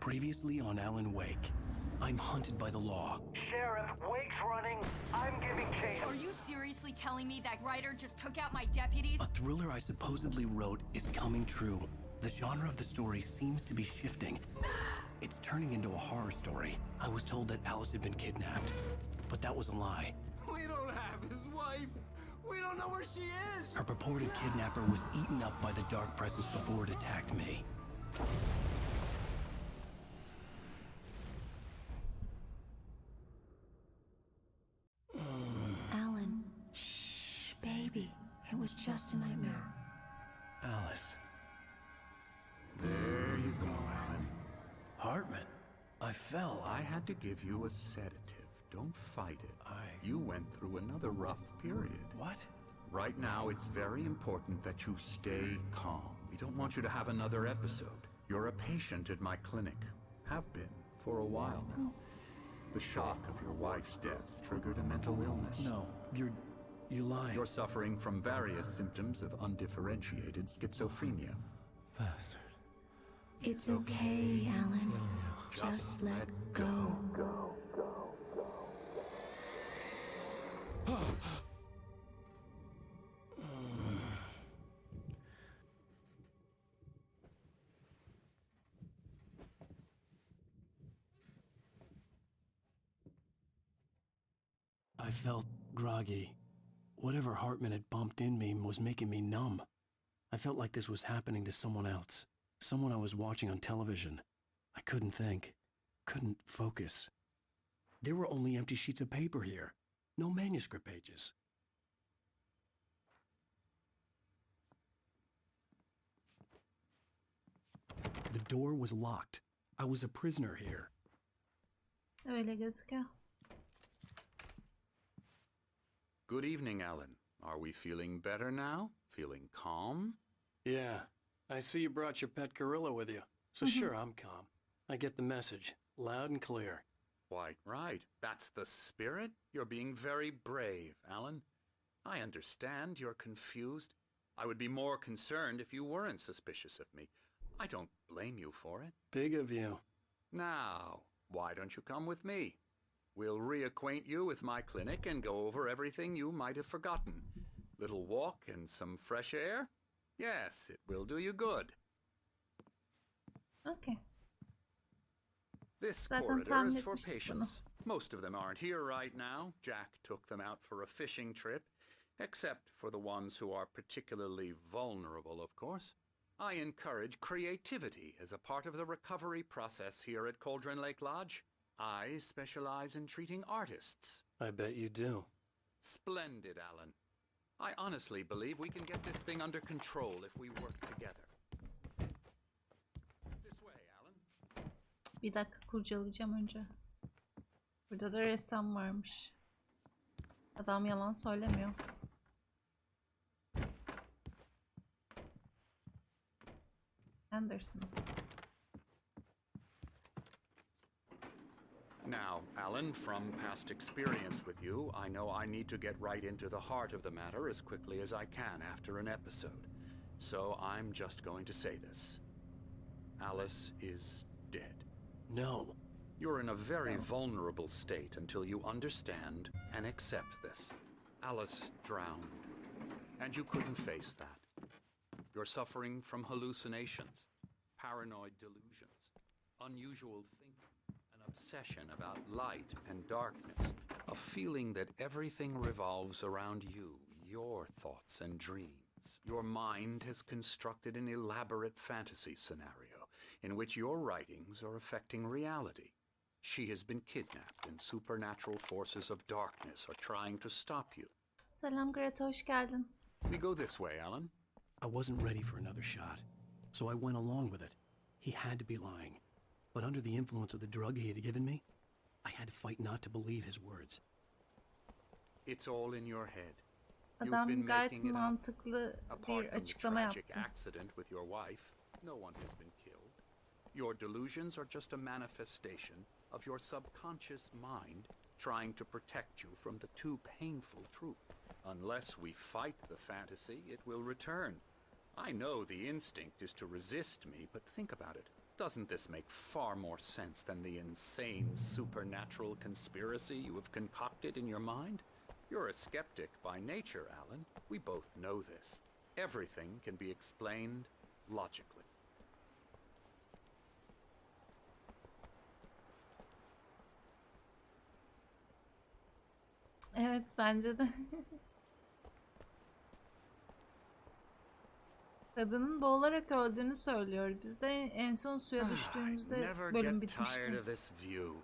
Previously on Alan Wake, I'm hunted by the law. Sheriff, Wake's running. I'm giving chase. Are you seriously telling me that writer just took out my deputies? A thriller I supposedly wrote is coming true. The genre of the story seems to be shifting. It's turning into a horror story. I was told that Alice had been kidnapped, but that was a lie. We don't have his wife. We don't know where she is. Her purported kidnapper was eaten up by the dark presence before it attacked me. Alan, shh, baby. It was just a nightmare. Alice. There you go, Alan. Hartman. I fell. I had to give you a sedative. Don't fight it. You went through another rough period. What? Right now, it's very important that you stay calm. We don't want you to have another episode. You're a patient at my clinic. Have been for a while now. The shock of your wife's death triggered a mental illness. No, you're lying. You're suffering from various symptoms of undifferentiated schizophrenia. Bastard. It's okay, Alan. Just let go. I felt groggy. Whatever Hartman had bumped in me was making me numb. I felt like this was happening to someone else. Someone I was watching on television. I couldn't think. Couldn't focus. There were only empty sheets of paper here. No manuscript pages. The door was locked. I was a prisoner here. Öyle gözüküyor. Good evening, Alan. Are we feeling better now? Feeling calm? Yeah, I see you brought your pet gorilla with you. So sure, I'm calm. I get the message, loud and clear. Quite right. That's the spirit. You're being very brave, Alan. I understand you're confused. I would be more concerned if you weren't suspicious of me. I don't blame you for it. Big of you. Now, why don't you come with me? We'll reacquaint you with my clinic and go over everything you might have forgotten. Little walk and some fresh air? Yes, it will do you good. Okay. This Zaten corridor tahmin is for etmiştik patients. Most of them aren't here right now. Jack took them out for a fishing trip, except for the ones who are particularly vulnerable, of course. I encourage creativity as a part of the recovery process here at Cauldron Lake Lodge. I specialize in treating artists. I bet you do. Splendid, Alan. I honestly believe we can get this thing under control if we work together. This way, Alan. Bir dakika kurcalayacağım önce. Burada da ressam varmış. Adam yalan söylemiyor. Anderson. Now, Alan, from past experience with you, I know I need to get right into the heart of the matter as quickly as I can after an episode. So I'm just going to say this. Alice is dead. No. You're in a very vulnerable state until you understand and accept this. Alice drowned, and you couldn't face that. You're suffering from hallucinations, paranoid delusions, unusual thinking, an obsession about light and darkness, a feeling that everything revolves around you, your thoughts and dreams. Your mind has constructed an elaborate fantasy scenario in which your writings are affecting reality. She has been kidnapped and supernatural forces of darkness are trying to stop you. Selam Greta, hoş geldin. We go this way, Alan. I wasn't ready for another shot, so I went along with it. He had to be lying. But under the influence of the drug he had given me, I had to fight not to believe his words. It's all in your head. Adam gayet mantıklı bir Apart from the açıklama tragic yaptı. accident with your wife, no one has been killed. Your delusions are just a manifestation of your subconscious mind trying to protect you from the too painful truth. Unless we fight the fantasy, it will return. I know the instinct is to resist me, but think about it. Doesn't this make far more sense than the insane supernatural conspiracy you have concocted in your mind? You're a skeptic by nature, Alan. We both know this. Everything can be explained logically. Evet, bence de. Kadının boğularak öldüğünü söylüyor. Biz de en son suya düştüğümüzde Never bölüm get tired bitmişti. of this view.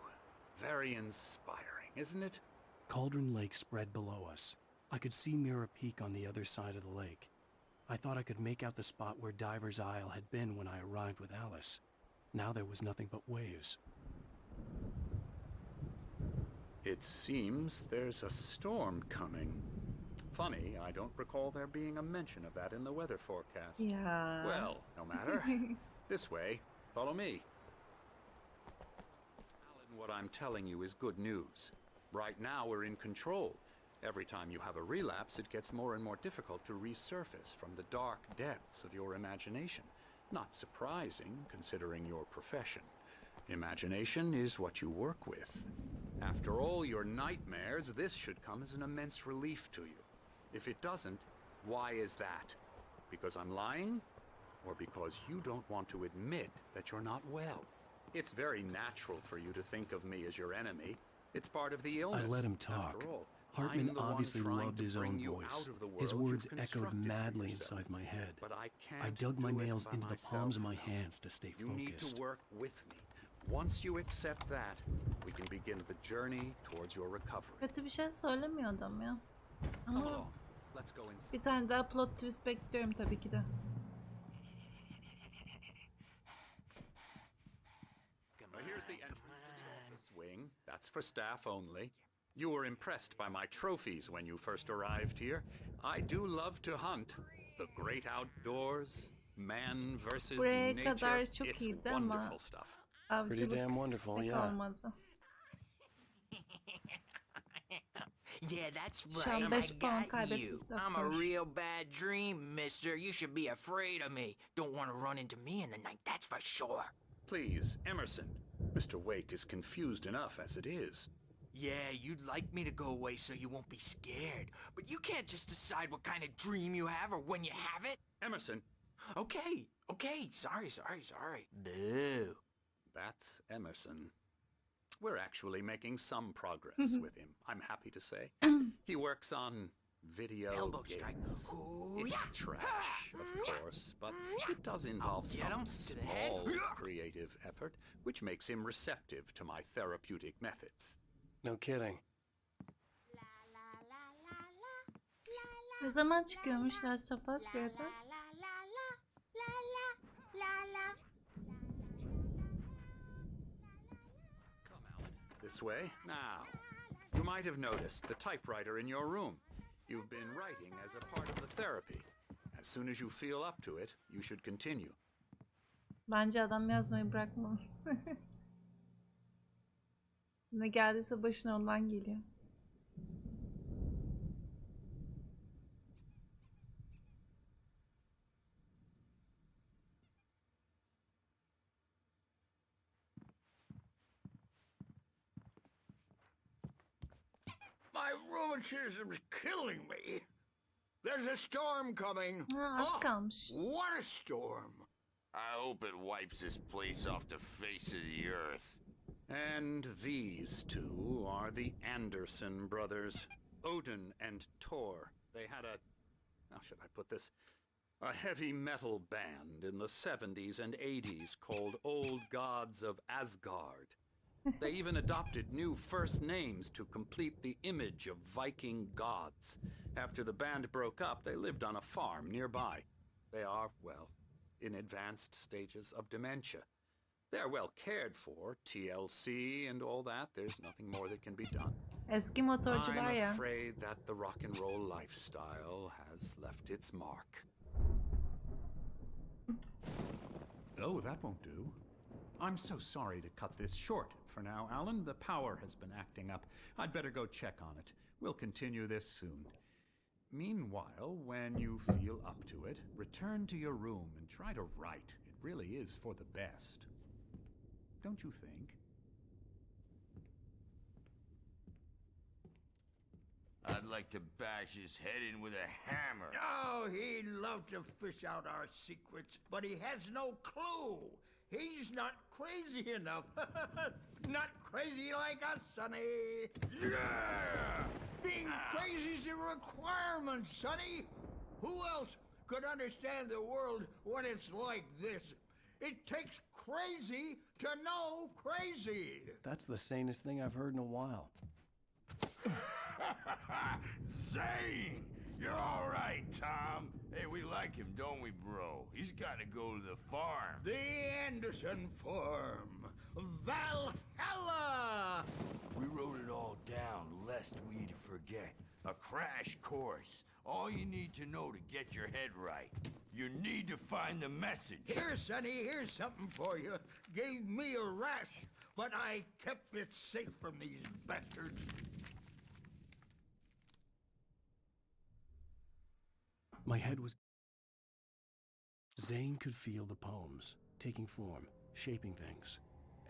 Very inspiring, isn't it? Cauldron Lake spread below us. I could see Mirror Peak on the other side of the lake. I thought I could make out the spot where Diver's Isle had been when I arrived with Alice. Now there was nothing but waves. It seems there's a storm coming. Funny, I don't recall there being a mention of that in the weather forecast. Ya. Well, no matter. This way, follow me. Alan, what I'm telling you is good news. Right now we're in control. Every time you have a relapse, it gets more and more difficult to resurface from the dark depths of your imagination. Not surprising, considering your profession. Imagination is what you work with. After all your nightmares, this should come as an immense relief to you. If it doesn't, why is that? Because I'm lying? Or because you don't want to admit that you're not well? It's very natural for you to think of me as your enemy. It's part of the illness. I let him talk. After all, Hartman I'm the one obviously trying loved to his bring own you voice. out of the His world words you've echoed constructed for madly yourself. inside my head. But I I can't dug my do it nails by into the palms of my myself. hands to stay You need focused. to work with me. Once you accept that, we can begin the journey towards your recovery. Kötü bir şey söylemiyor adam ya. Come Ama along. Let's go inside. bir tane daha plot twist bekliyorum tabii ki de. Here's the entrance to the office wing. That's for staff only. You were impressed by my trophies when you first arrived here. I do love to hunt. The great outdoors, man versus Buraya nature. kadar çok It's iyiydi ama wonderful stuff. Pretty avcılık damn wonderful, pek yeah. olmadı. Yeah, that's Şu an right. 5 I puan got kaybettik you. I'm a doktor. real bad dream, mister. You should be afraid of me. Don't want to run into me in the night, that's for sure. Please, Emerson. Mr. Wake is confused enough as it is. Yeah, you'd like me to go away so you won't be scared. But you can't just decide what kind of dream you have or when you have it. Emerson, Okay, sorry. Boo. that's Emerson. We're actually making some progress with him, I'm happy to say. He works on video Elbow strike. games. Ooh, It's yeah. trash, of course, but it does involve Get some him to the head. small creative effort, which makes him receptive to my therapeutic methods. No kidding. Ne zaman çıkıyormuş Last of Us Greta? Come, Alan. This way. Now, you might have noticed the typewriter in your room. You've been writing as a part of the therapy. As soon as you feel up to it, you should continue. Bence adam yazmayı bırakmalı. Ne geldiyse başına ondan geliyor. My rheumatism's killing me. There's a storm coming. Ha, az kalmış. What a storm. I hope it wipes this place off the face of the earth. And these two are the Anderson brothers, Odin and Thor. They had a, how should I put this, a heavy metal band in the 70s and 80s called Old Gods of Asgard. They even adopted new first names to complete the image of Viking gods. After the band broke up, they lived on a farm nearby. They are, well, in advanced stages of dementia. They're well cared for, TLC and all that. There's nothing more that can be done. Eski motorcular I'm ya. afraid that the rock and roll lifestyle has left its mark. Oh, that won't do. I'm so sorry to cut this short for now, Alan. The power has been acting up. I'd better go check on it. We'll continue this soon. Meanwhile, when you feel up to it, return to your room and try to write. It really is for the best. don't you think? I'd like to bash his head in with a hammer. Oh, he'd love to fish out our secrets, but he has no clue. He's not crazy enough. Not crazy like us, Sonny. Yeah! Being crazy's a requirement, Sonny. Who else could understand the world when it's like this? It takes crazy to know crazy. That's the sanest thing I've heard in a while. Zane! You're all right, Tom. Hey, we like him, don't we, bro? He's got to go to the farm. The Anderson Farm. Valhalla! We wrote it all down, lest we'd forget. A crash course. All you need to know to get your head right. You need to find the message. Here, Sonny, here's something for you. Gave me a rash, but I kept it safe from these bastards. My head was... Zane could feel the poems, taking form, shaping things.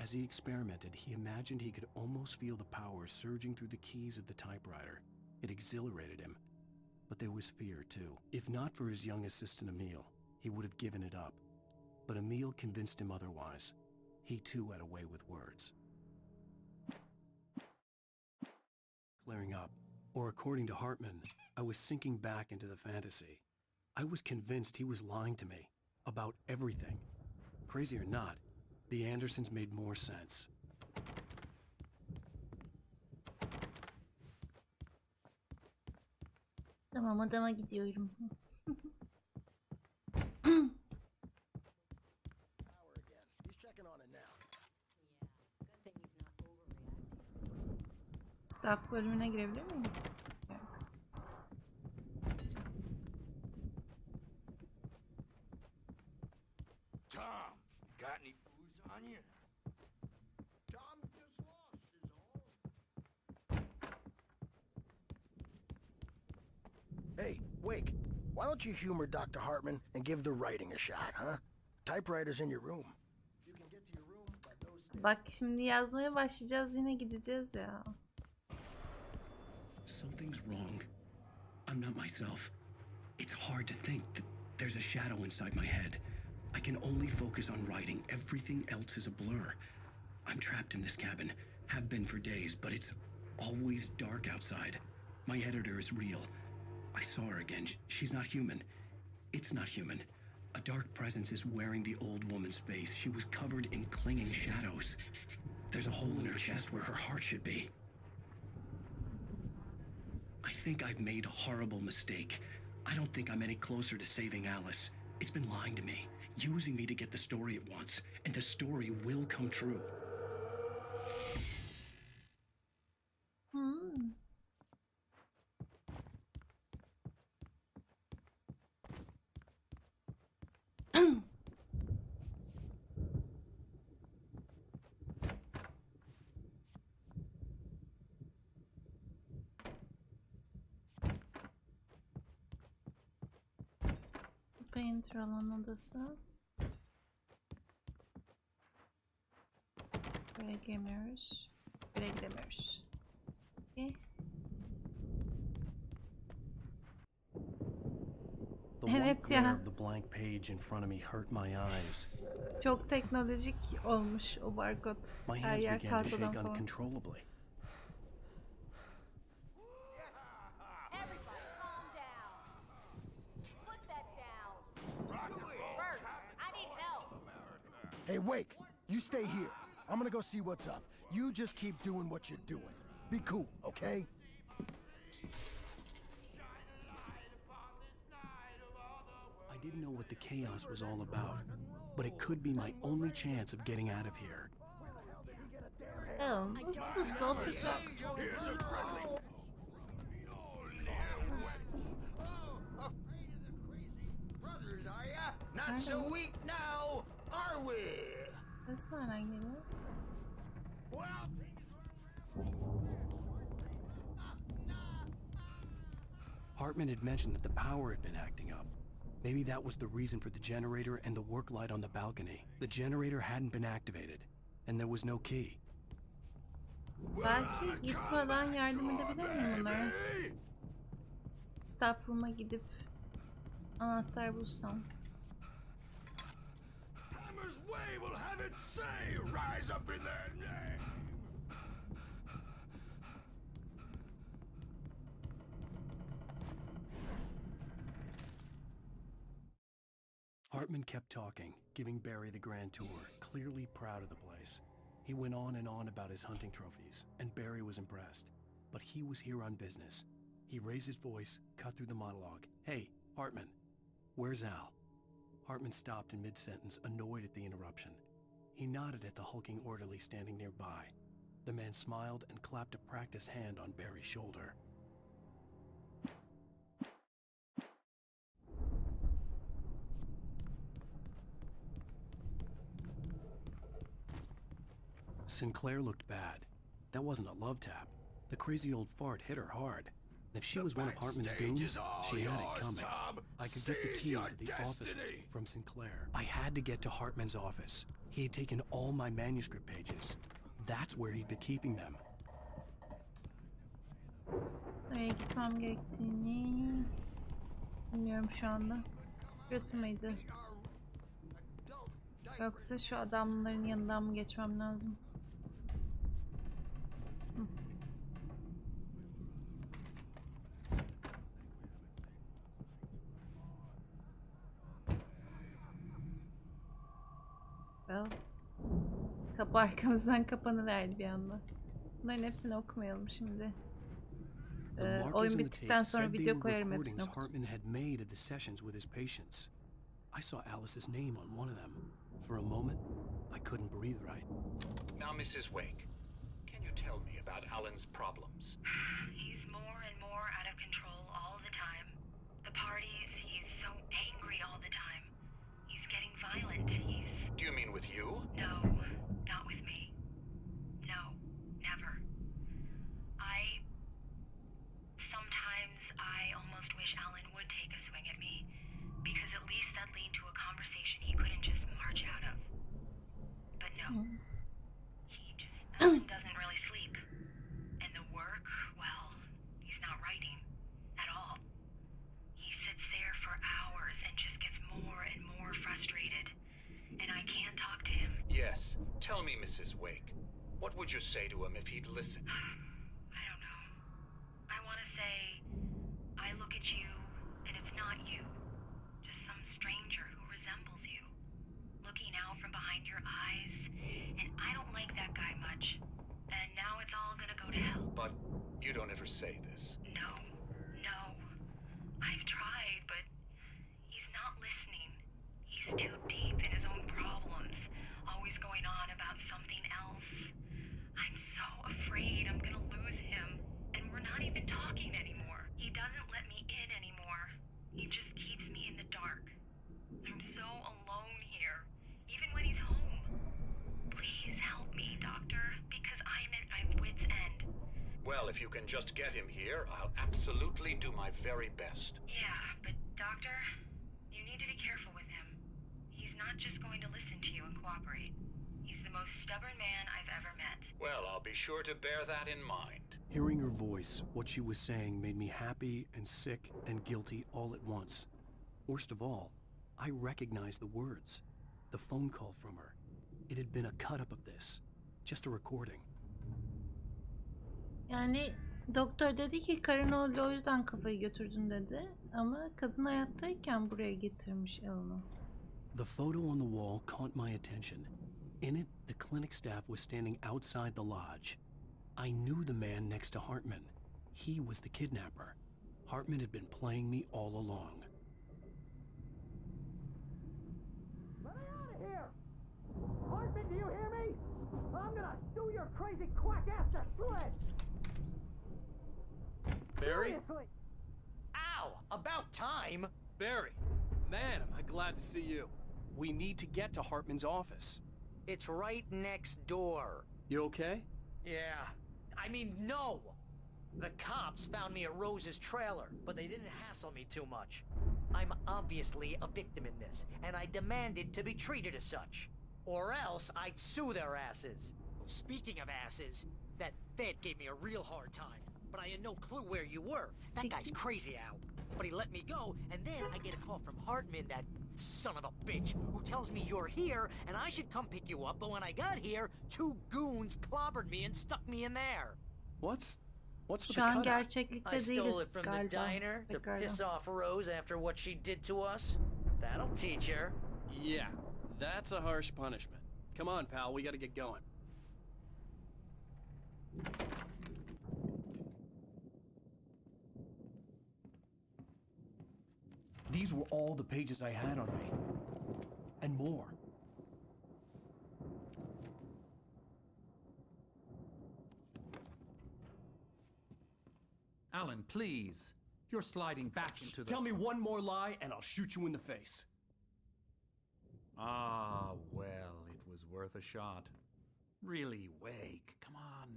As he experimented, he imagined he could almost feel the power surging through the keys of the typewriter. It exhilarated him. But there was fear, too. If not for his young assistant Emil, he would have given it up. But Emil convinced him otherwise. He, too, had a way with words. Clearing up. Or according to Hartman, I was sinking back into the fantasy. I was convinced he was lying to me about everything. Crazy or not, the Andersons made more sense. Tamam, odama gidiyorum. Staff bölümüne girebilir miyim? Yok. Tom, got any booze on you? Tom just lost, is all. Hey, Wake, why don't you humor Dr. Hartman and give the writing a shot, huh? Typewriter's in your room. You can get to your room by those stairs. Bak şimdi yazmaya başlayacağız, yine gideceğiz ya. Something's wrong. I'm not myself. It's hard to think that there's a shadow inside my head. I can only focus on writing. Everything else is a blur. I'm trapped in this cabin. Have been for days, but it's always dark outside. My editor is real. I saw her again. She's not human. It's not human. A dark presence is wearing the old woman's face. She was covered in clinging shadows. There's a hole in her chest where her heart should be. I think I've made a horrible mistake. I don't think I'm any closer to saving Alice. It's been lying to me, using me to get the story it wants, and the story will come true. Painter alan odası. Buraya giremiyoruz. Buraya gidemiyoruz. Okay. The white Evet glare ya. of the blank page in front of me hurt my eyes. Çok teknolojik olmuş o barkod. My Her hands yer began to tahtadan shake falan. uncontrollably. Everybody, calm down. Put that down. Bert, I need help. Hey, Wake, you stay here. I'm gonna go see what's up. You just keep doing what you're doing. Be cool, okay? I didn't know what the chaos was all about, but it could be my only chance of getting out of here. Oh, üst oturacak. Here's a friendly. Oh, afraid of the crazy brothers, are ya? Not so weak now, are we? Ses nereden geliyor? Well, Hartman had mentioned that the power had been acting up. Maybe that was the reason for the generator and the work light on the balcony. The generator hadn't been activated. and there was no key. Belki gitmeden yardım edebilir miyim bunlara? Staff room'a gidip anahtar bulsam. Hammer's way will have its say. Rise up in their name. Hartman kept talking, giving Barry the grand tour, clearly proud of the place. He went on and on about his hunting trophies, and Barry was impressed. But he was here on business. He raised his voice, cut through the monologue. "Hey, Hartman, where's Al?" Hartman stopped in mid-sentence, annoyed at the interruption. He nodded at the hulking orderly standing nearby. The man smiled and clapped a practiced hand on Barry's shoulder. Sinclair looked bad. That wasn't a love tap. The crazy old fart hit her hard. And if she was one of Hartman's goons, she had it coming. I could get the key to the office from Sinclair. I had to get to Hartman's office. He had taken all my manuscript pages. That's where he'd been keeping them. Nereye gitmem gerektiğini bilmiyorum şu anda. Burası mıydı? Yoksa şu adamların yanından mı geçmem lazım? Well, kapı arkamızdan kapanıverdi bir anda. Bunların hepsini okumayalım şimdi. Oyun bittikten sonra video koyarım hepsini. Hartman had made of the sessions with his patients. I saw Alice's name on one of them. For a moment, I couldn't breathe right. Now, Mrs. Wake, can you tell me about Alan's problems? He's more and more out of control all the time. The parties, he's so angry all the time. He's getting violent. Do you mean with you? No, not with me. No, never. Sometimes I almost wish Alan would take a swing at me, because at least that'd lead to a conversation he couldn't just march out of. But no. Alan doesn't really sleep. And the work, well, he's not writing at all. He sits there for hours and just gets more and more frustrated. And I can't talk to him. Yes. Tell me, Mrs. Wake. What would you say to him if he'd listen? I don't know. I want to say, I look at you, and it's not you. Just some stranger who resembles you. Looking out from behind your eyes, and I don't like that guy much. And now it's all gonna go to hell. But you don't ever say this. No. I've tried, but he's not listening. He's too deep in his own problems, always going on about something else. I'm so afraid I'm gonna lose him, and we're not even talking anymore. He doesn't let me in anymore. He just keeps me in the dark. I'm so alone here, even when he's home. Please help me, Doctor, because I'm at my wit's end. Well, if you can just get him here, I'll absolutely do my very best. Yeah, but Doctor, you need to be careful with him. He's not just going to listen to you and cooperate. He's the most stubborn man I've ever met. Well, I'll be sure to bear that in mind. Hearing her voice, what she was saying made me happy and sick and guilty all at once. Worst of all, I recognized the words. The phone call from her. It had been a cut-up of this. Just a recording. Yani doktor dedi ki karın öldü o yüzden kafayı götürdün dedi. Ama kadın hayattayken buraya getirmiş Alan'ı. The photo on the wall caught my attention. In it, the clinic staff was standing outside the lodge. I knew the man next to Hartman. He was the kidnapper. Hartman had been playing me all along. Let me out of here! Hartman, do you hear me? I'm gonna sue your crazy quack ass to shreds! Barry? Seriously! Ow! About time! Barry, man, am I glad to see you. We need to get to Hartman's office. It's right next door. You okay? Yeah. I mean, no! The cops found me at Rose's trailer, but they didn't hassle me too much. I'm obviously a victim in this, and I demanded to be treated as such. Or else I'd sue their asses. Well, speaking of asses, that Fed gave me a real hard time. But I had no clue where you were. That guy's crazy, Al. But he let me go, and then I get a call from Hartman, that son of a bitch, who tells me you're here, and I should come pick you up, but when I got here, 2 goons clobbered me and stuck me in there. What's with the Şu an cutout? gerçeklikte I stole it değiliz from the galiba. diner to Tekrardan. piss off Rose after what she did to us. That'll teach her. Yeah, that's a harsh punishment. Come on, pal, we gotta get going. These were all the pages I had on me. And more. Alan, please. You're sliding back into the... Tell me one more lie and I'll shoot you in the face. Ah, well, it was worth a shot. Really, Wake, come on.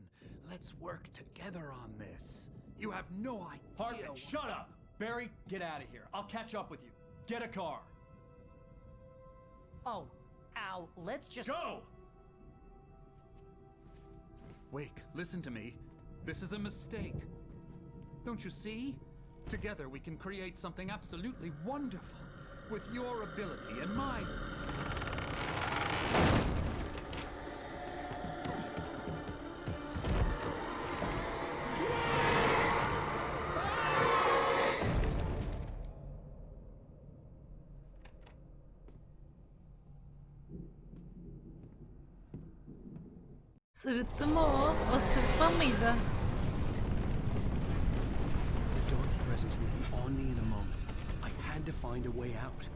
Let's work together on this. You have no idea... Hartman, shut up! Barry, get out of here. I'll catch up with you. Get a car. Oh, Al, let's just... Go! Wake, listen to me. This is a mistake. Don't you see? Together we can create something absolutely wonderful. With your ability and mine. Sırıttı mı o? O sırıtma mıydı? The dark presence would be on me in a moment. I had to find a way out.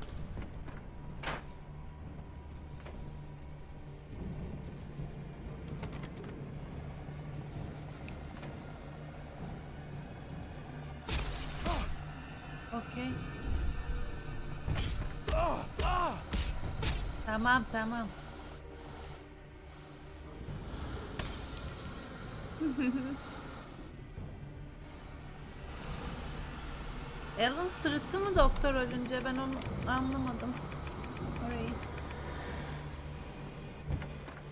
Okey. Tamam, tamam. Alan sırıttı mı doktor ölünce? Ben onu anlamadım. Orayı.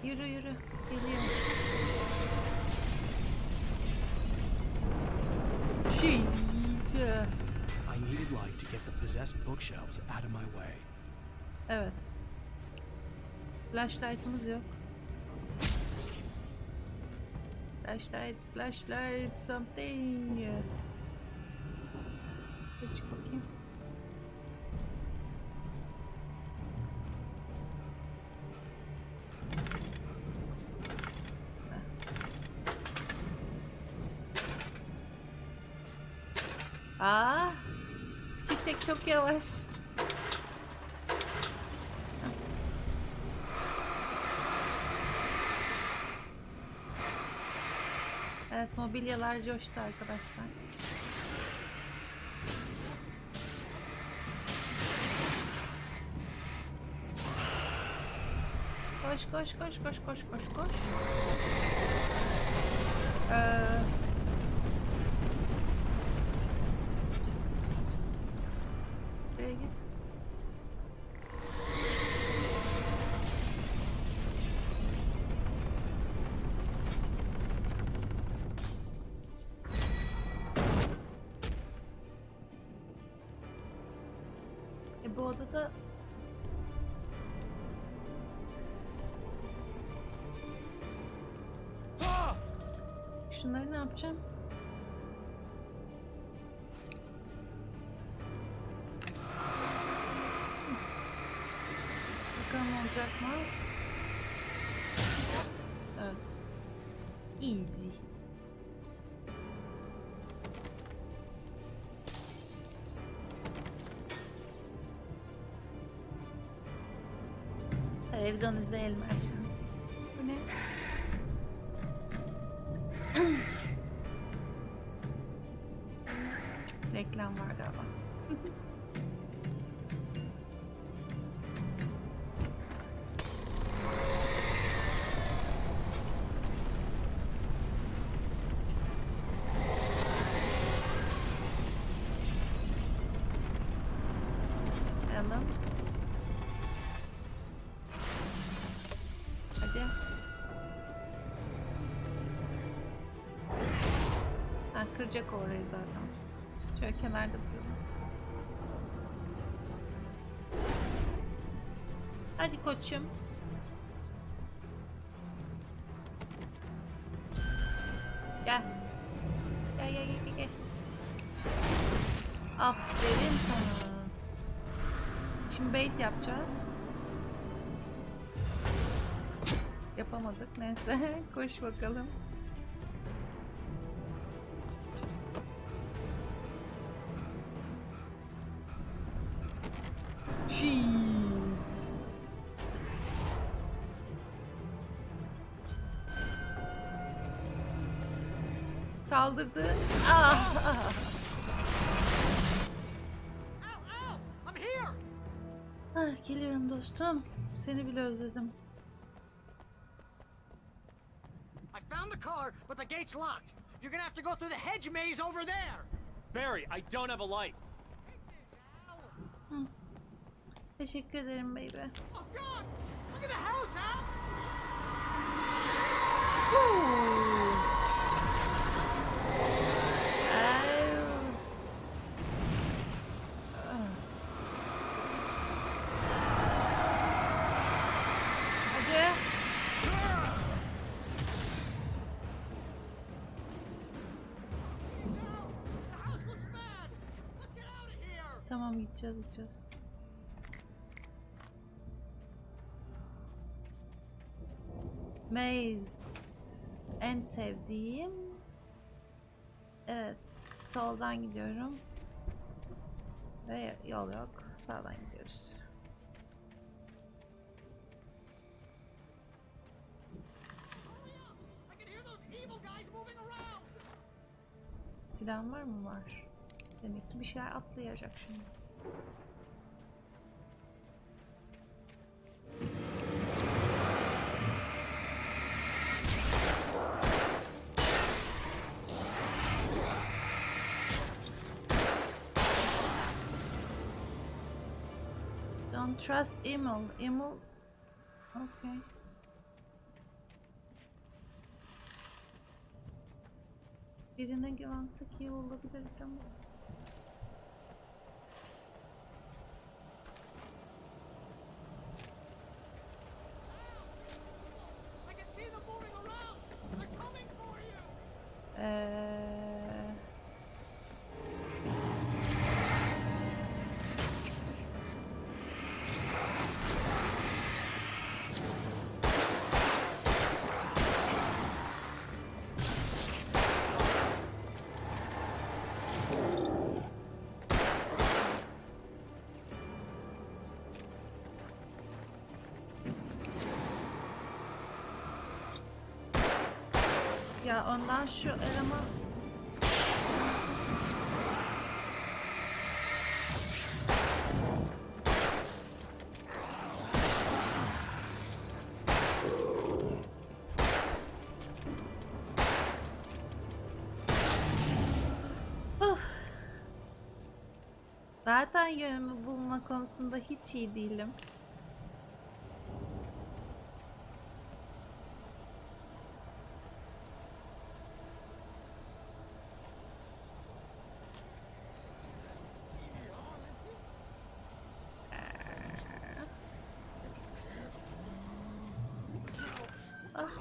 Yürü yürü. Geliyor. I needed light to get the possessed bookshelves out of my way. Evet. Flashlight'ımız yok. Flashlight, something. Çık bakayım. Aa, tiki çek çok yavaş. Evet, mobilyalar coştu arkadaşlar. Koş koş koş koş koş koş koş. Buraya git. Bu odada şunları ne yapacağım? Bakalım olacak mı? Evet. Easy. Televizyon izleyelim Ersen. Bu ne? Reklam var galiba. Alan. kıracak orayı zaten. Şöyle kenarda duralım. Hadi koçum. Gel. Gel. Aferin sana. Şimdi bait yapacağız. Yapamadık. Neyse. Koş bakalım. Kaldırdı. Ah. Geliyorum dostum. Seni bile özledim. I found the car, but the gate's locked. You're gonna have to go through the hedge maze over there. Barry, I don't have a light. Teşekkür ederim baby. Oh God! Look at the house, Al! Tamam gideceğiz. Maze. En sevdiğim. Evet. Soldan gidiyorum. Ve yol yok. Sağdan gidiyoruz. Silahın var mı? Var. Demek ki bir şeyler atlayacak şimdi. Don't trust Emil. Okay. Birine güvensek iyi olabilir ama. Ya ondan şu eleman zaten yönümü bulma konusunda hiç iyi değilim.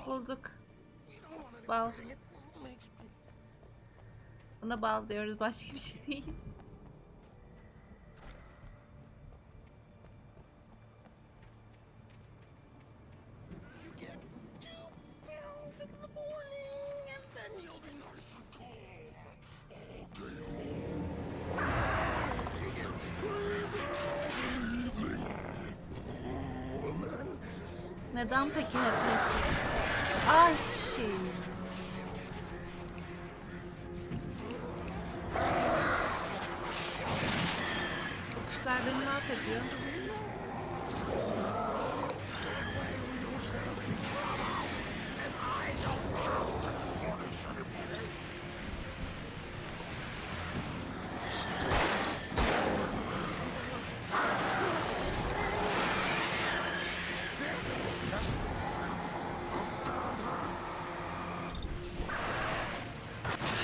Bulduk. Bal. Buna bal diyoruz, başka bir şey değil. Neden peki hep açayım? Açayım. Bu kuşlar beni ne yapıyor?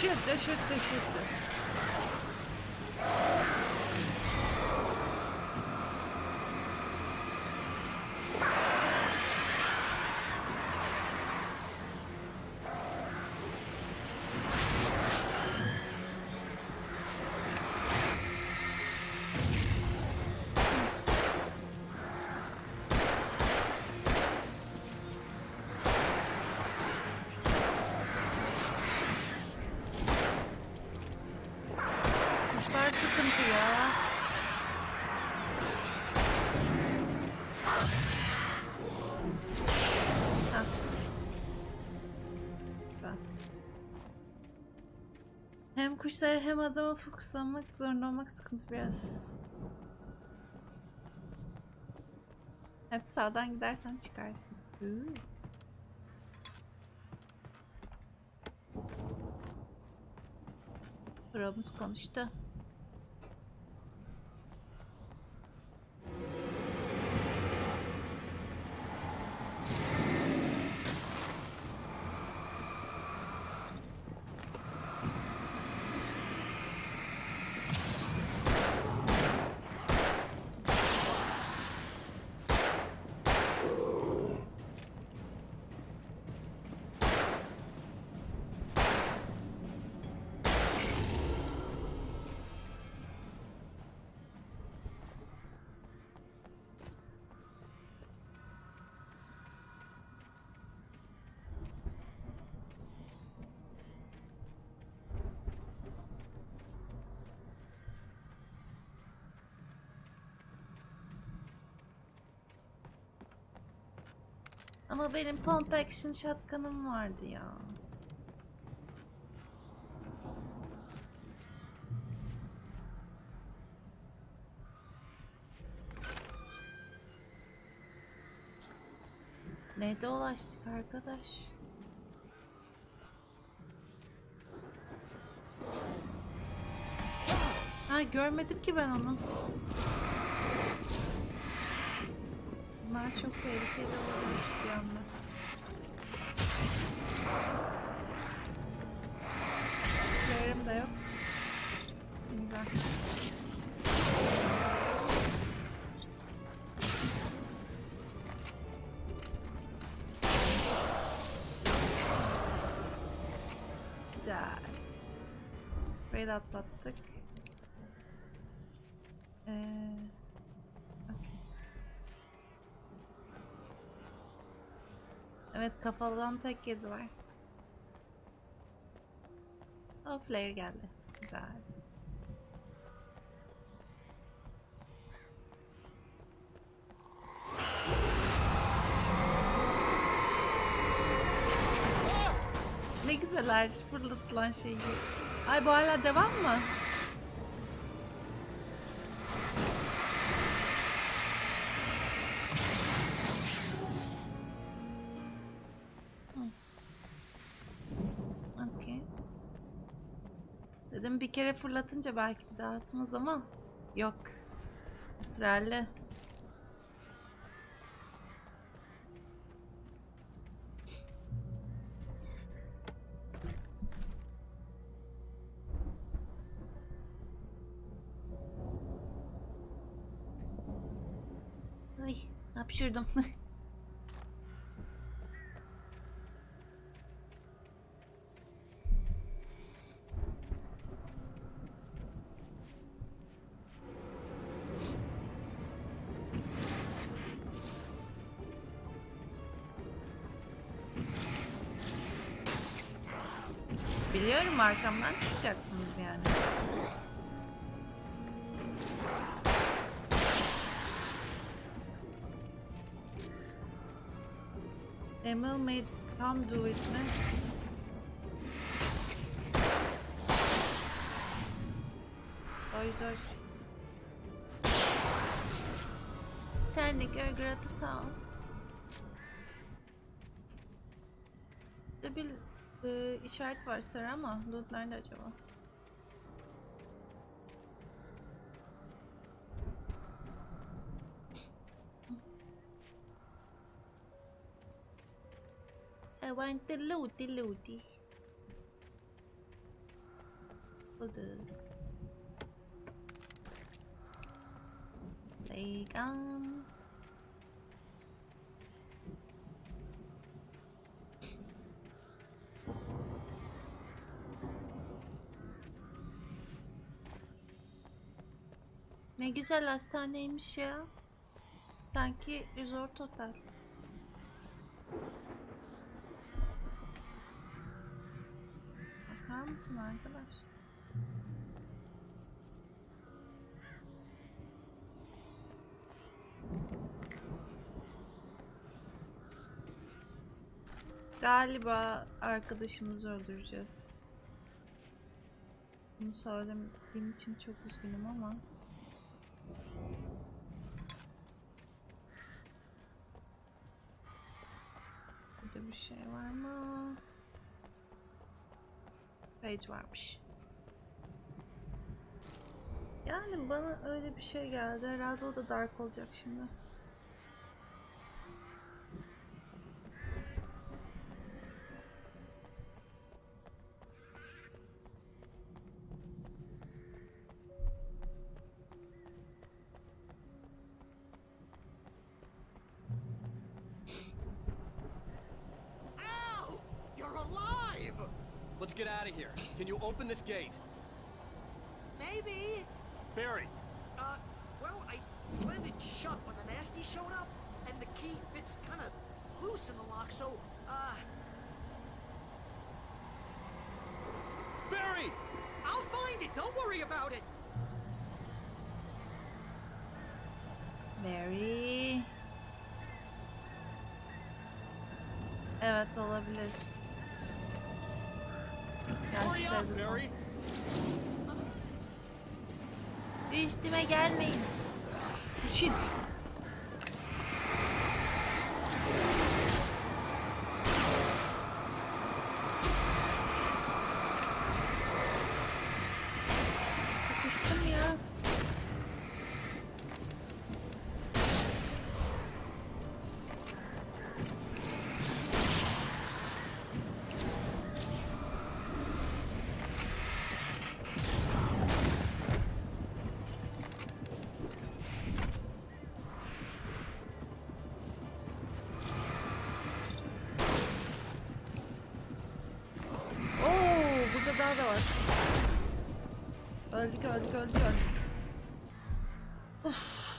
Shit. Şırttı. Kuşlar sıkıntı ya. Hah. Güzel. Hem kuşlara hem adama fokuslanmak zorunda olmak sıkıntı biraz. Hep sağdan gidersen çıkarsın. Probumuz konuştu. Ama benim pump action shotgun'ım vardı ya. Neyde ulaştık arkadaş? Ha, görmedim ki ben onu. Bunlar çok tehlikeli olabilir bir anda. Yarım da yok. Güzel. Güzel. Burayı da atlattık. Evet, kafalıdan tek yedi var. O flare geldi. Güzel. Ne güzel fırlatılan şey. Ay, bu hala devam mı? Dedim bir kere fırlatınca belki bir daha atmaz ama yok. Israrlı. Ay, hapşırdım. Biliyorum, arkamdan çıkacaksınız yani. Emil made Tom do it mi? Oydur. Sen de görgüratı sağ ol. Bir işaret var sarı ama loot nerede acaba? I want the looty. budur. Legan. Ne güzel hastaneymiş ya. Sanki resort otel. Bakar mısın arkadaş? Galiba arkadaşımızı öldüreceğiz. Bunu söylemediğim için çok üzgünüm ama burada bir şey var mı? Page varmış. Yani bana öyle bir şey geldi. Herhalde o da dark olacak şimdi. Al! You're alive! Let's get out of here. Can you open this gate? Maybe. Barry! Well, I slammed it shut when the nasty showed up, and the key fits kind of loose in the lock, so, Barry! I'll find it. Don't worry about it. Mary. Evet olabilir. Hurry Yaşlı up, teyze Barry! Üstüme gelmeyin. Shit. Sıkıştım ya. Burada daha da var. Öldük. Of.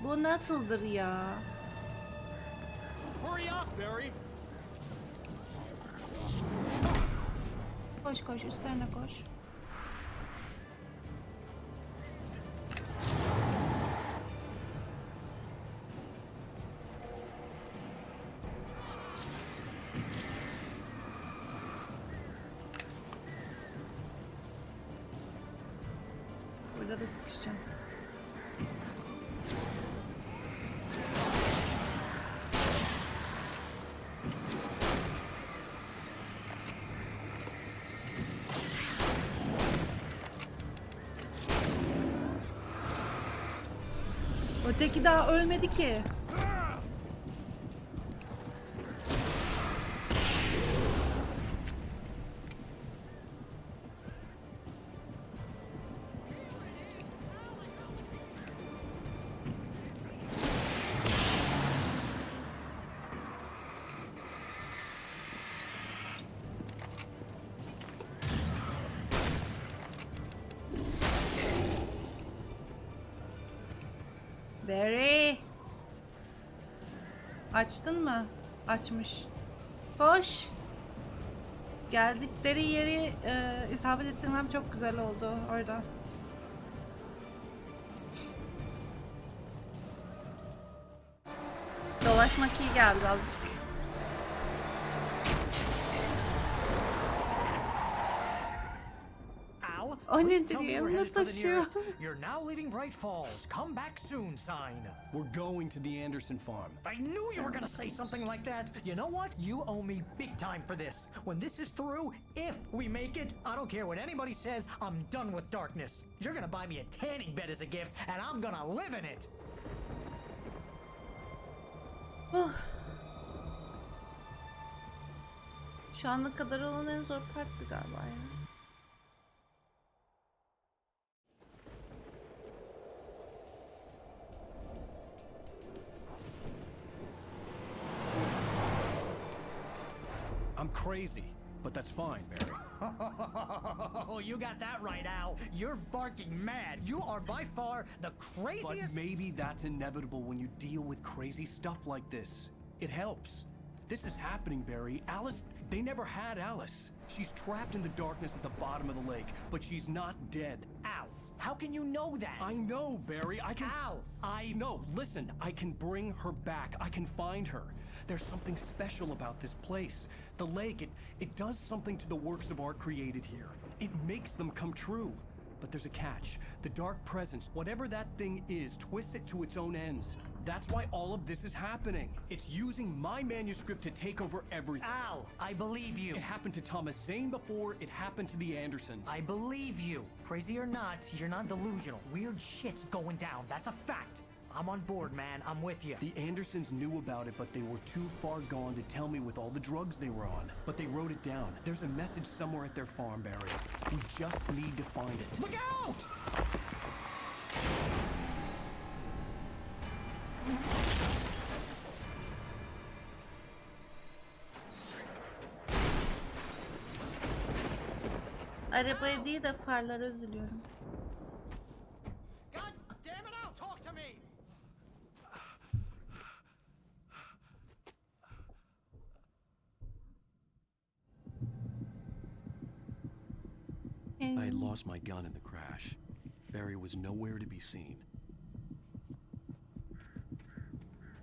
Bu nasıldır ya? Hurry up, Barry! Koş üstlerine koş. Burada da sıkışacağım. Öteki daha ölmedi ki. Barry. Açtın mı? Açmış. Koş. Geldikleri yeri isabet ettirmem çok güzel oldu orada. Dolaşmak iyi geldi azıcık. O nedir yanına taşıyor. You're now leaving Bright Falls. Come back soon sign. We're going to the Anderson farm. I knew you were gonna say something like that. You know what? You owe me big time for this. When this is through, if we make it, I don't care what anybody says, I'm done with darkness. You're gonna buy me a tanning bed as a gift, and I'm gonna live in it. Şu ana kadar olan en zor parttı galiba ya. I'm crazy, but that's fine, Barry. Oh, you got that right, Al. You're barking mad. You are by far the craziest. But maybe that's inevitable when you deal with crazy stuff like this. It helps. This is happening, Barry. Alice, they never had Alice. She's trapped in the darkness at the bottom of the lake, but she's not dead. Al, how can you know that? I know, Barry. I can... Al, No, listen. I can bring her back. I can find her. There's something special about this place. The lake, it does something to the works of art created here. It makes them come true. But there's a catch. The dark presence, whatever that thing is, twists it to its own ends. That's why all of this is happening. It's using my manuscript to take over everything. Al, I believe you. It happened to Thomas Zane before, it happened to the Andersons. I believe you. Crazy or not, you're not delusional. Weird shit's going down. That's a fact. I'm on board, man. I'm with you. The Andersons knew about it, but they were too far gone to tell me with all the drugs they were on. But they wrote it down. There's a message somewhere at their farm, Barry. We just need to find it. Look out! Arabaya değil de farlara üzülüyorum. God damn it, Al, talk to me! I had lost my gun in the crash. Barry was nowhere to be seen.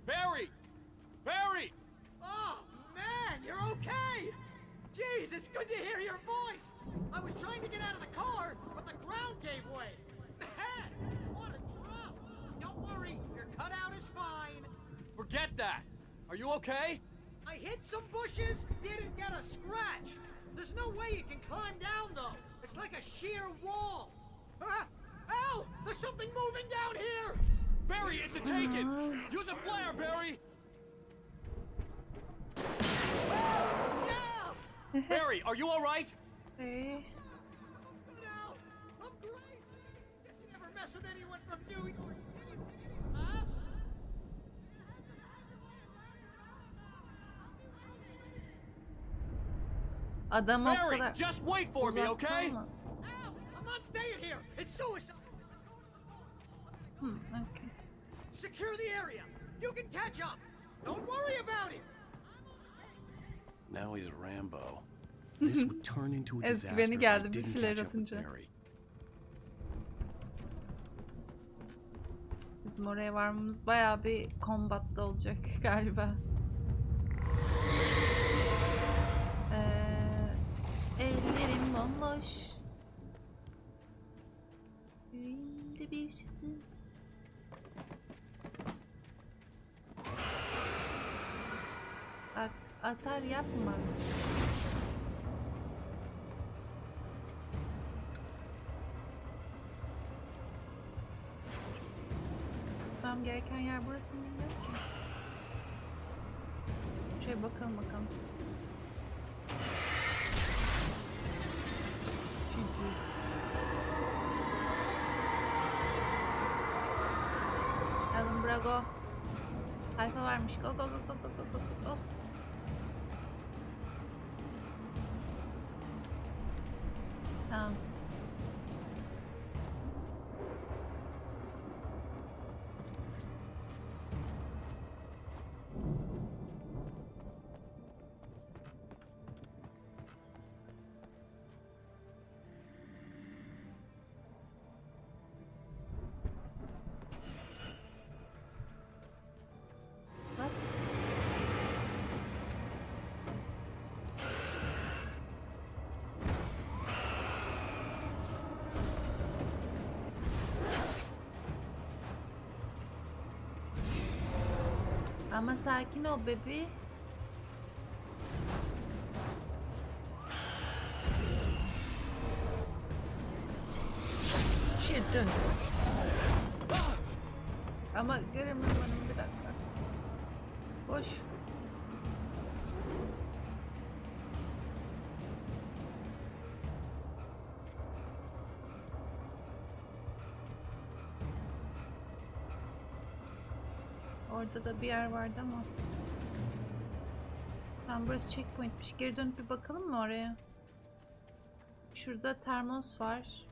Barry! Barry! Oh, man, you're okay! Jeez, it's good to hear your voice! I was trying to get out of the car, but the ground gave way! Man, what a drop! Don't worry, your cutout is fine! Forget that! Are you okay? I hit some bushes, didn't get a scratch! There's no way you can climb down, though! It's like a sheer wall! Ah! Al! There's something moving down here! Barry, it's a taken! Use a flare, Barry! Barry, are you alright? Hey. Al, I'm great! Guess you never mess with anyone from New York City, huh? Adam o Barry, kadar just wait for me, okay? uzakta ama. Al, I'm not staying here! It's suicide! Okay. Secure the area! You can catch up! Don't worry about it! Now he's Rambo. This would turn into a disaster Ezgüveni if I geldi bir didn't flair catch up with atınca. Barry. Bizim oraya varmamız bayağı bir kombatta olacak galiba. Ellerim bomboş. Yüreğimde bir sesin. Atar yapma. Gitmem gereken yer burası mı bilmiyorum ki. Şöyle bakalım. Alın Brago. Sayfa varmış. Go. Tamam. What? Ama sakin ol bebi. Shit. Ama göremiyorum hanım, bir dakika. Boş. Orada da bir yer vardı ama. Tamam, burası checkpoint'miş. Geri dönüp bir bakalım mı oraya? Şurada termos var.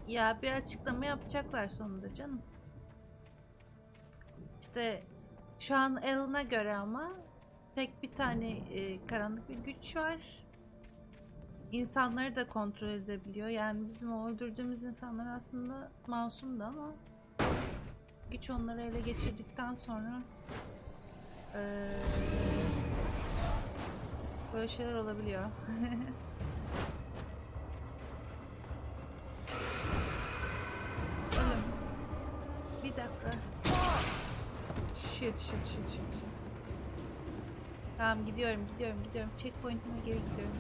Ya bir açıklama yapacaklar sonunda canım. İşte şu an Alan'a göre ama tek bir tane karanlık bir güç var. İnsanları da kontrol edebiliyor. Yani bizim o öldürdüğümüz insanlar aslında masumdu ama güç onları ele geçirdikten sonra böyle şeyler olabiliyor. Ölüm. Bir dakika. Shit. Tamam, gidiyorum. Checkpoint'ime geri gidiyorum.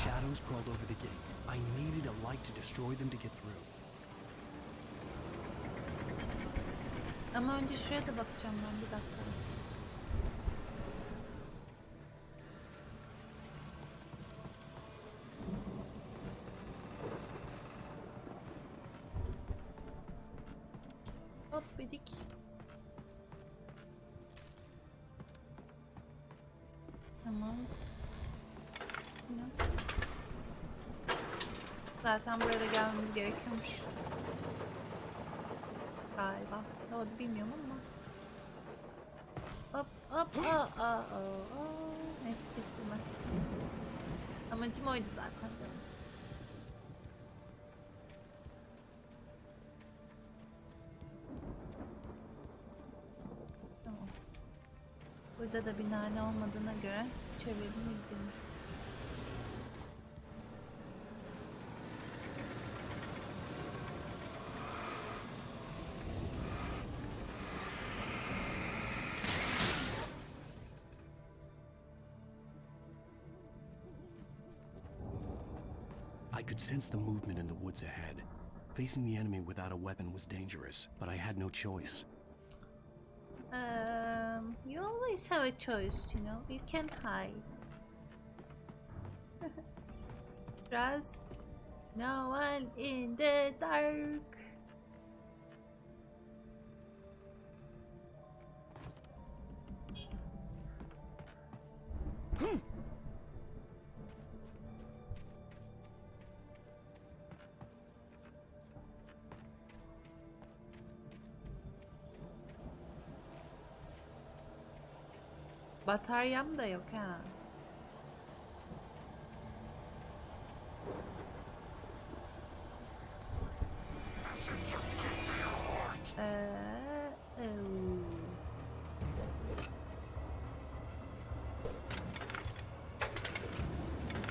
Shadows crawled over the gate. I needed a light to destroy them to get through. Ama önce şuraya da bakacağım ben, bir dakika. Hop bedik. Tamam. Zaten buraya da gelmemiz gerekiyormuş. Galiba. Ne oldu bilmiyorum ama. Hop. Neyse, kestim ben. Amacım oydu zaten canım. Tamam. Burada da bir nane olmadığına göre çevirelim gidelim. I could sense the movement in the woods ahead. Facing the enemy without a weapon was dangerous, but I had no choice. You always have a choice, you know. You can't hide. Trust no one in the dark. Bataryam da yok ha.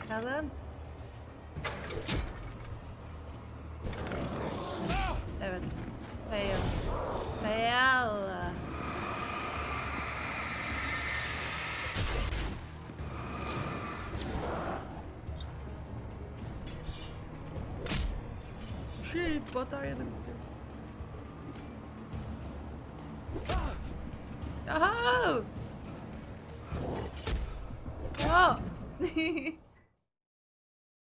Kalın. Evet. Fail. Batarya da bitti. Aha! Ya!